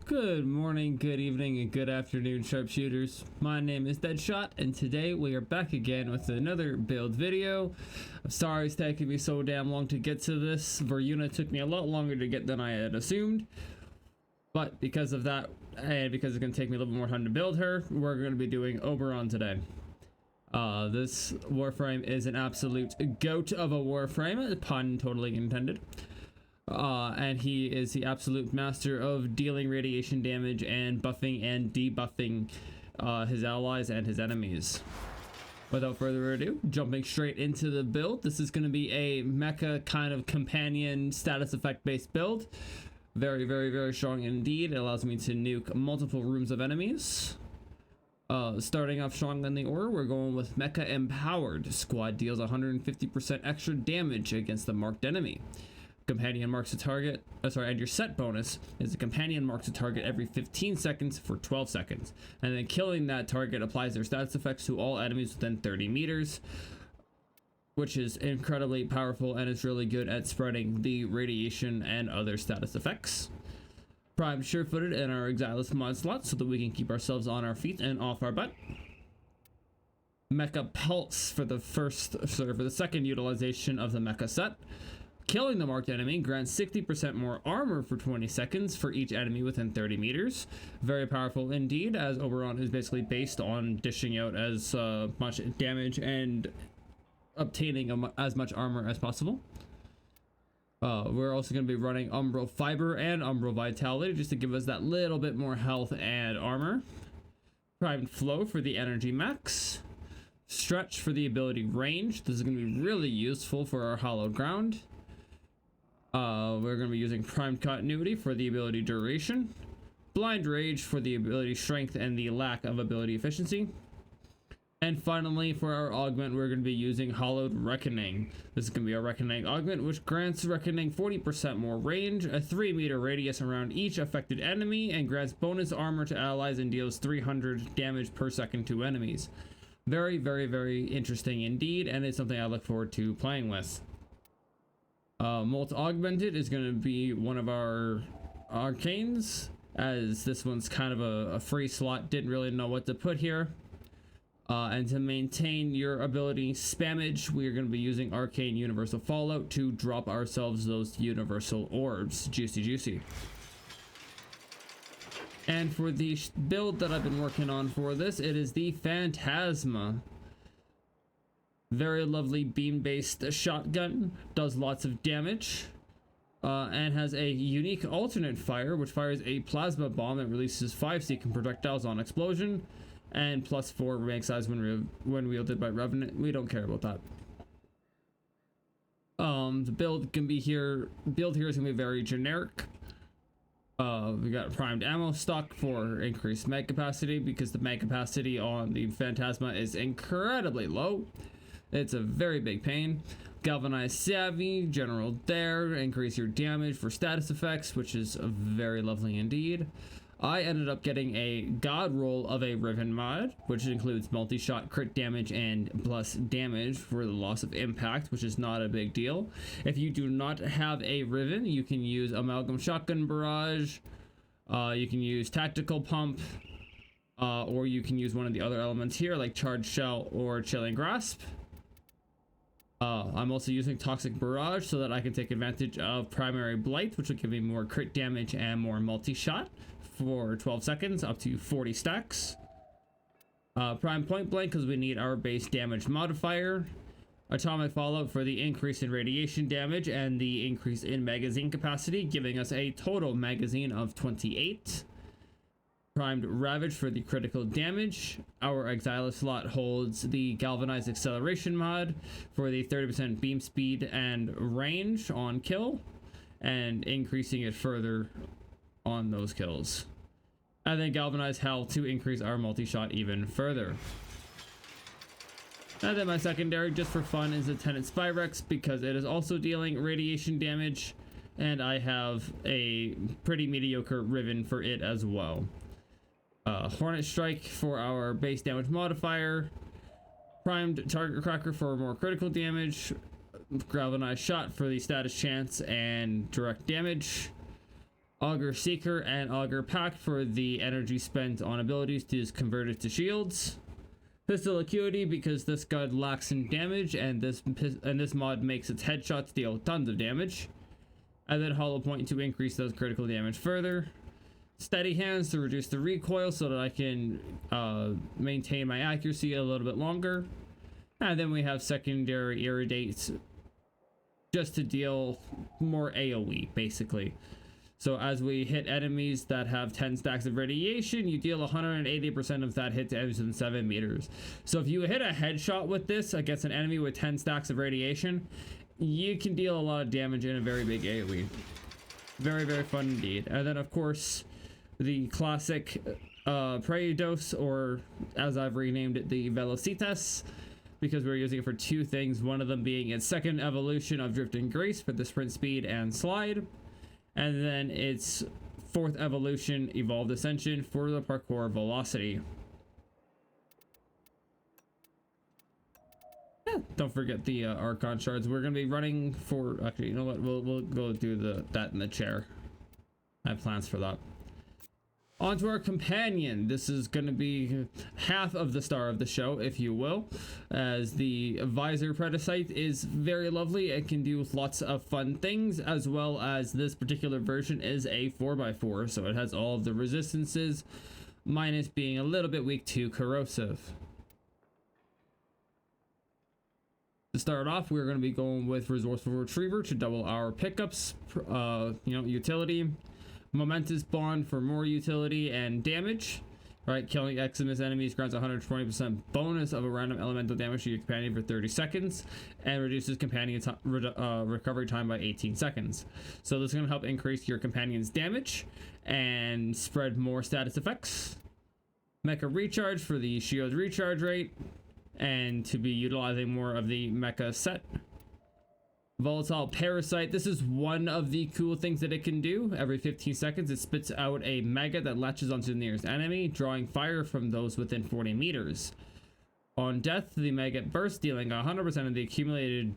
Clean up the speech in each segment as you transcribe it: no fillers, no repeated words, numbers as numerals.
Good morning, good evening, and good afternoon, sharpshooters. My name is Deadshot, and today we are back again with another build video. I'm sorry it's taking me so damn long to get to this. Veruna took me a lot longer to get than I had assumed. But because of that, and because it's going to take me a little bit more time to build her, we're going to be doing Oberon today. This warframe is an absolute goat of a warframe, pun totally intended. And he is the absolute master of dealing radiation damage and buffing and debuffing his allies and his enemies. Without further ado, jumping straight into the build. This is going to be a mecha kind of companion status effect based build. Very, very, very strong indeed. It allows me to nuke multiple rooms of enemies. Starting off strong in the order, we're going with Mecha Empowered. Squad deals 150% extra damage against the marked enemy. Companion marks a target, and your set bonus is a companion marks a target every 15 seconds for 12 seconds. And then killing that target applies their status effects to all enemies within 30 meters, which is incredibly powerful and is really good at spreading the radiation and other status effects. Primed sure-footed in our Exilus mod slot so that we can keep ourselves on our feet and off our butt. Mecha Pulse for the second utilization of the mecha set. Killing the marked enemy grants 60% more armor for 20 seconds for each enemy within 30 meters. Very powerful indeed, as Oberon is basically based on dishing out as much damage and obtaining as much armor as possible. We're also going to be running Umbral Fiber and Umbral Vitality just to give us that little bit more health and armor. Primed Flow for the energy max. Stretch for the ability range. This is going to be really useful for our hallowed ground. We're going to be using Primed Continuity for the ability duration. Blind Rage for the ability strength and the lack of ability efficiency. And finally, for our augment, we're going to be using Hallowed Reckoning. This is going to be our Reckoning augment, which grants Reckoning 40% more range, a 3-meter radius around each affected enemy, and grants bonus armor to allies and deals 300 damage per second to enemies. Very, very, very interesting indeed, and it's something I look forward to playing with. Molt Augmented is going to be one of our arcanes, as this one's kind of a free slot, didn't really know what to put here. And to maintain your ability spammage, we're going to be using Arcane Universal Fallout to drop ourselves those universal orbs. Juicy, juicy. And for the build that I've been working on for this, it is the Phantasma. Very lovely beam-based shotgun, does lots of damage, and has a unique alternate fire, which fires a plasma bomb that releases 5 seeking projectiles on explosion, and +4 rank size when wielded by Revenant. We don't care about that. The build here is gonna be very generic. We got primed ammo stock for increased mag capacity because the mag capacity on the Phantasma is incredibly low. It's a very big pain. Galvanized Savvy, General Dare, increase your damage for status effects, which is very lovely indeed. I ended up getting a god roll of a Riven mod, which includes multi-shot crit damage and plus damage for the loss of impact, which is not a big deal. If you do not have a Riven, you can use Amalgam Shotgun Barrage, you can use Tactical Pump, or you can use one of the other elements here like Charged Shell or Chilling Grasp. I'm also using Toxic Barrage so that I can take advantage of Primary Blight, which will give me more crit damage and more multi-shot for 12 seconds, up to 40 stacks. Prime Point Blank because we need our base damage modifier. Atomic Fallout for the increase in radiation damage and the increase in magazine capacity, giving us a total magazine of 28. Primed Ravage for the critical damage. Our Exilus slot holds the Galvanized Acceleration mod for the 30% beam speed and range on kill, and increasing it further on those kills. And then Galvanized Hell to increase our multi-shot even further. And then my secondary, just for fun, is the Tenant Spyrex because it is also dealing radiation damage, and I have a pretty mediocre Riven for it as well. Hornet Strike for our base damage modifier. Primed Target Cracker for more critical damage. Galvanized Shot for the status chance and direct damage. Augur Seeker and Augur Pack for the energy spent on abilities to is converted to shields. Pistol Acuity because this gun lacks in damage, and this mod makes its headshots deal tons of damage. And then Hollow Point to increase those critical damage further. Steady Hands to reduce the recoil so that I can maintain my accuracy a little bit longer. And then we have Secondary Irradiate just to deal more AoE, basically. So as we hit enemies that have 10 stacks of radiation, you deal 180% of that hit to enemies within 7 meters. So if you hit a headshot with this against an enemy with 10 stacks of radiation, you can deal a lot of damage in a very big AoE. Very, very fun indeed. And then, of course, the classic Praedos, or as I've renamed it, the Velocitas, because we're using it for two things. One of them being its second evolution of Drifting Grace for the sprint speed and slide. And then its fourth evolution, Evolved Ascension, for the parkour velocity. Yeah, don't forget the Archon shards. We're gonna be running for. Actually, you know what? We'll go do that in the chair. I have plans for that. On to our companion. This is going to be half of the star of the show, if you will, as the Visor Predicite is very lovely and can do lots of fun things, as well as this particular version is a 4x4, so it has all of the resistances, minus being a little bit weak to corrosive. To start off, we're going to be going with Resourceful Retriever to double our pickups, utility. Momentous Bond for more utility and damage. Right, killing Eximus enemies grants 120% bonus of a random elemental damage to your companion for 30 seconds and reduces companion recovery time by 18 seconds. So this is going to help increase your companion's damage and spread more status effects. Mecha Recharge for the shield recharge rate and to be utilizing more of the mecha set. Volatile Parasite. This is one of the cool things that it can do. Every 15 seconds, it spits out a maggot that latches onto the nearest enemy, drawing fire from those within 40 meters. On death, the maggot bursts, dealing 100% of the accumulated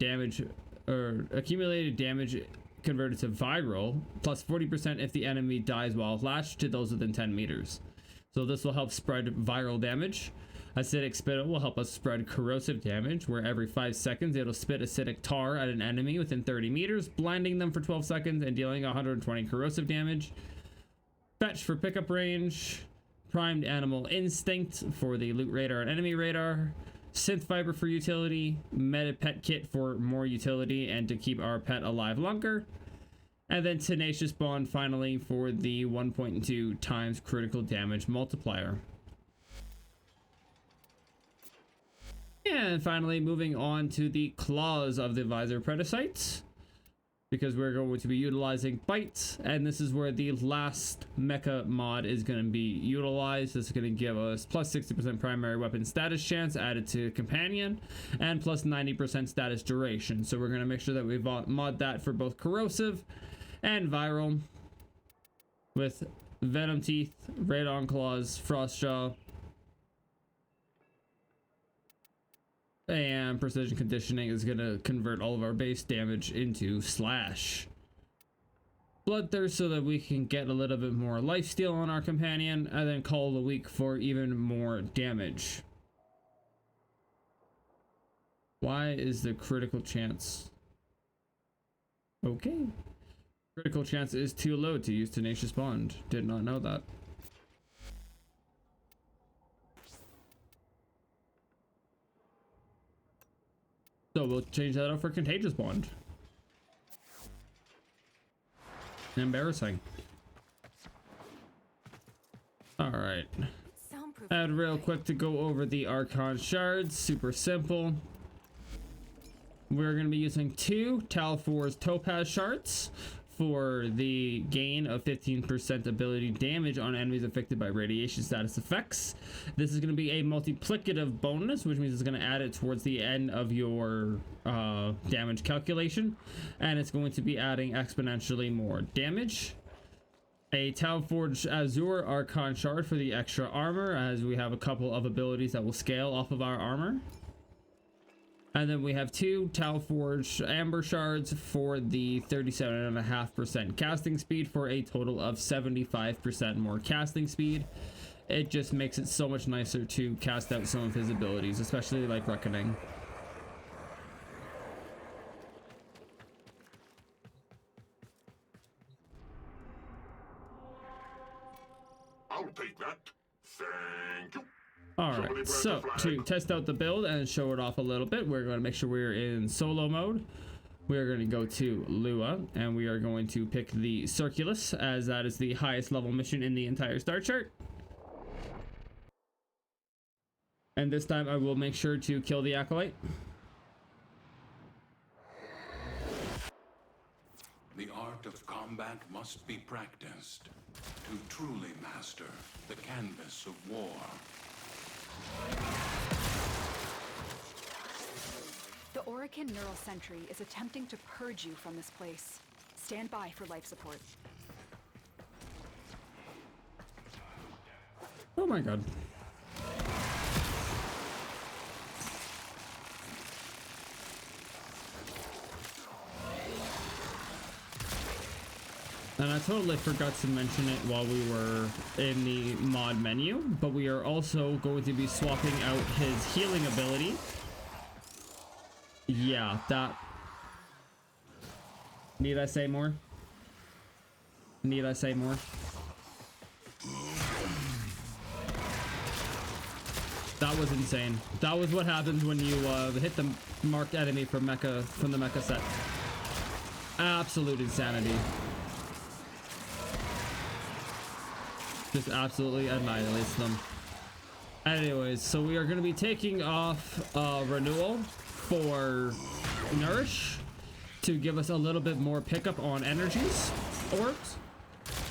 damage converted to viral, plus 40% if the enemy dies while latched to those within 10 meters. So this will help spread viral damage. Acidic Spittle will help us spread corrosive damage, where every 5 seconds it'll spit acidic tar at an enemy within 30 meters, blinding them for 12 seconds and dealing 120 corrosive damage. Fetch for pickup range. Primed Animal Instinct for the loot radar and enemy radar. Synth Fiber for utility. Meta Pet Kit for more utility and to keep our pet alive longer. And then Tenacious Bond finally for the 1.2 times critical damage multiplier. And finally, moving on to the claws of the Visor Predicites, because we're going to be utilizing Bites, and this is where the last mecha mod is going to be utilized. This is going to give us plus 60% primary weapon status chance added to Companion, and plus 90% status duration. So we're going to make sure that we mod that for both corrosive and viral, with Venom Teeth, Radon Claws, Frost Jaw, and Precision Conditioning is going to convert all of our base damage into Slash. Bloodthirst so that we can get a little bit more lifesteal on our companion, and then Call of the Week for even more damage. Why is the critical chance? Okay. Critical chance is too low to use Tenacious Bond. Did not know that. So we'll change that out for Contagious Bond. Embarrassing. Alright. And real quick to go over the Archon shards. Super simple. We're going to be using 2 Talfor's Topaz shards for the gain of 15% ability damage on enemies affected by radiation status effects. This is going to be a multiplicative bonus, which means it's going to add it towards the end of your damage calculation, and it's going to be adding exponentially more damage. A Talforged Azure Archon shard for the extra armor, as we have a couple of abilities that will scale off of our armor. And then we have 2 Tau Forge Amber Shards for the 37.5% casting speed for a total of 75% more casting speed. It just makes it so much nicer to cast out some of his abilities, especially like Reckoning. I'll take that. Thank you. Alright, so to test out the build and show it off a little bit, we're going to make sure we're in solo mode. We are going to go to Lua, and we are going to pick the Circulus, as that is the highest level mission in the entire star chart. And this time I will make sure to kill the Acolyte. The art of combat must be practiced to truly master the canvas of war. The Orican Neural Sentry is attempting to purge you from this place. Stand by for life support. Oh my god. And I totally forgot to mention it while we were in the mod menu, but we are also going to be swapping out his healing ability. Yeah, that... Need I say more? Need I say more? That was insane. That was what happens when you hit the marked enemy from the mecha set. Absolute insanity. Just absolutely annihilates them. Anyways, so we are going to be taking off Renewal for Nourish to give us a little bit more pickup on energies orbs.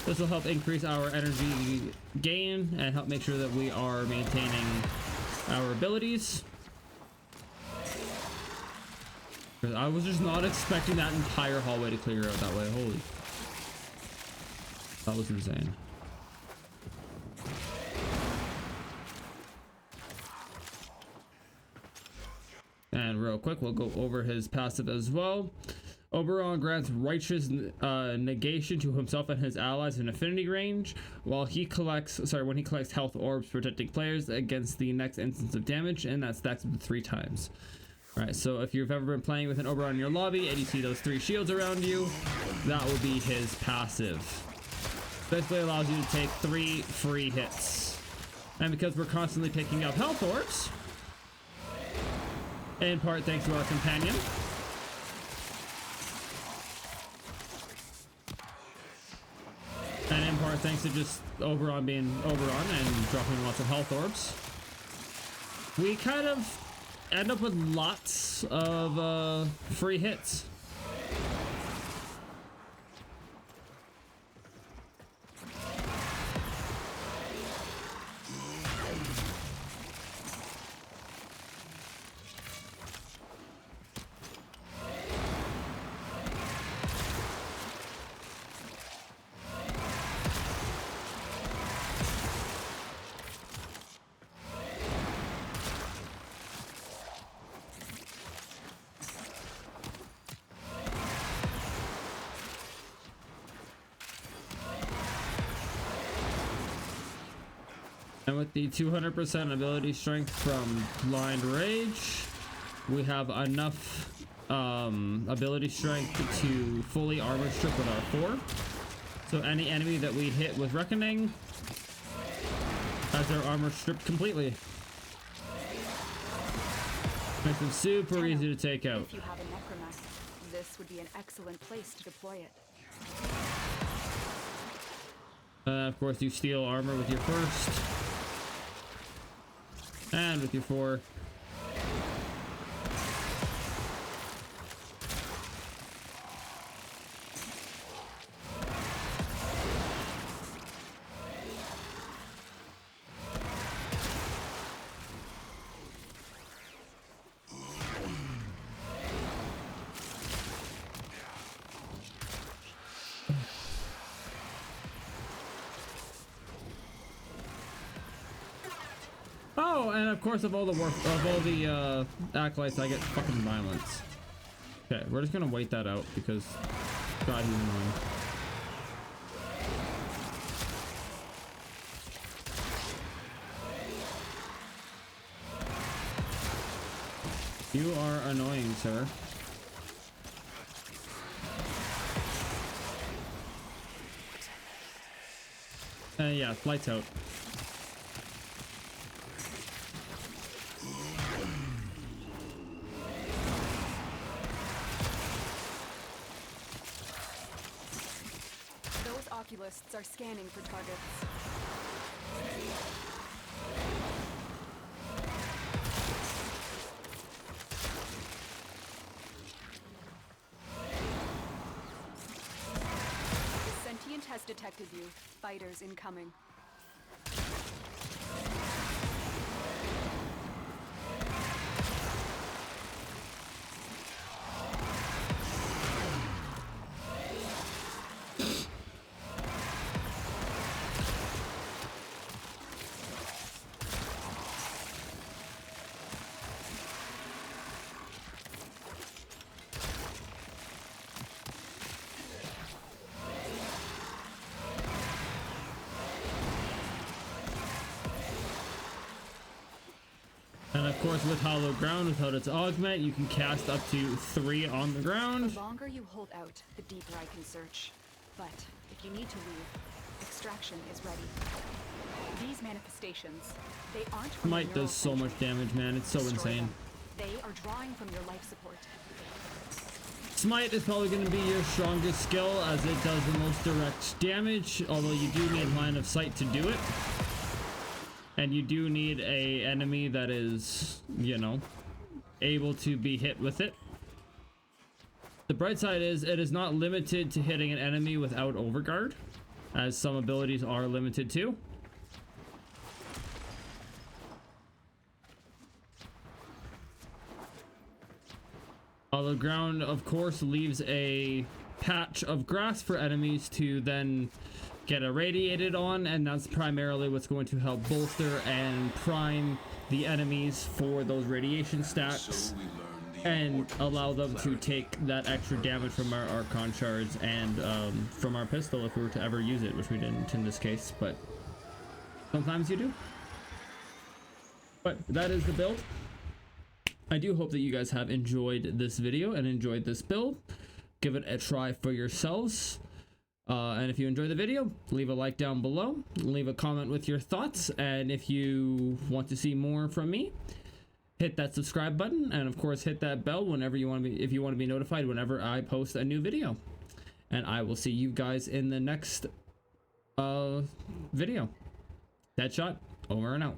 This will help increase our energy gain and help make sure that we are maintaining our abilities. Because I was just not expecting that entire hallway to clear out that way. Holy. That was insane. And real quick, we'll go over his passive as well. Oberon grants righteous negation to himself and his allies in affinity range, while when he collects health orbs protecting players against the next instance of damage, and that stacks up to 3 times. Alright, so if you've ever been playing with an Oberon in your lobby and you see those 3 shields around you, that will be his passive. Basically allows you to take 3 free hits. And because we're constantly picking up health orbs, in part thanks to our companion, and in part thanks to just Oberon being Oberon and dropping lots of health orbs, we kind of end up with lots of free hits. And with the 200% ability strength from Blind Rage, we have enough ability strength to fully armor strip with our 4. So any enemy that we hit with Reckoning has their armor stripped completely. Makes them super easy to take out. If you have a necromancer, this would be an excellent place to deploy it. Of course, you steal armor with your first. And with your 4. Oh, Oh, and of course, of all the acolytes, I get fucking violence. Okay, we're just gonna wait that out because God, he's annoying. You are annoying, sir. Yeah, lights out. Those oculists are scanning for targets. The sentient has detected you. Fighters incoming. And of course, with Hollow Ground, without its augment, you can cast up to 3 on the ground. The longer you hold out, the deeper I can search. But if you need to leave, extraction is ready. These manifestations, they aren't from Smite the does so neural much century. damage, man. It's so Destroy insane. them. They are drawing from your life support. Smite is probably going to be your strongest skill as it does the most direct damage, although you do need line of sight to do it. And you do need a enemy that is, you know, able to be hit with it. The bright side is it is not limited to hitting an enemy without overguard, as some abilities are limited to. Hollow Ground, of course, leaves a patch of grass for enemies to then get irradiated on, and that's primarily what's going to help bolster and prime the enemies for those radiation stacks and allow them to take that extra damage from our Archon shards and from our pistol if we were to ever use it, which we didn't in this case, but sometimes you do. But that is the build. I do hope that you guys have enjoyed this video and enjoyed this build. Give it a try for yourselves. And if you enjoyed the video, leave a like down below, leave a comment with your thoughts, and if you want to see more from me, hit that subscribe button, and of course hit that bell whenever you want to be, if you want to be notified whenever I post a new video. And I will see you guys in the next video. Deadshot, over and out.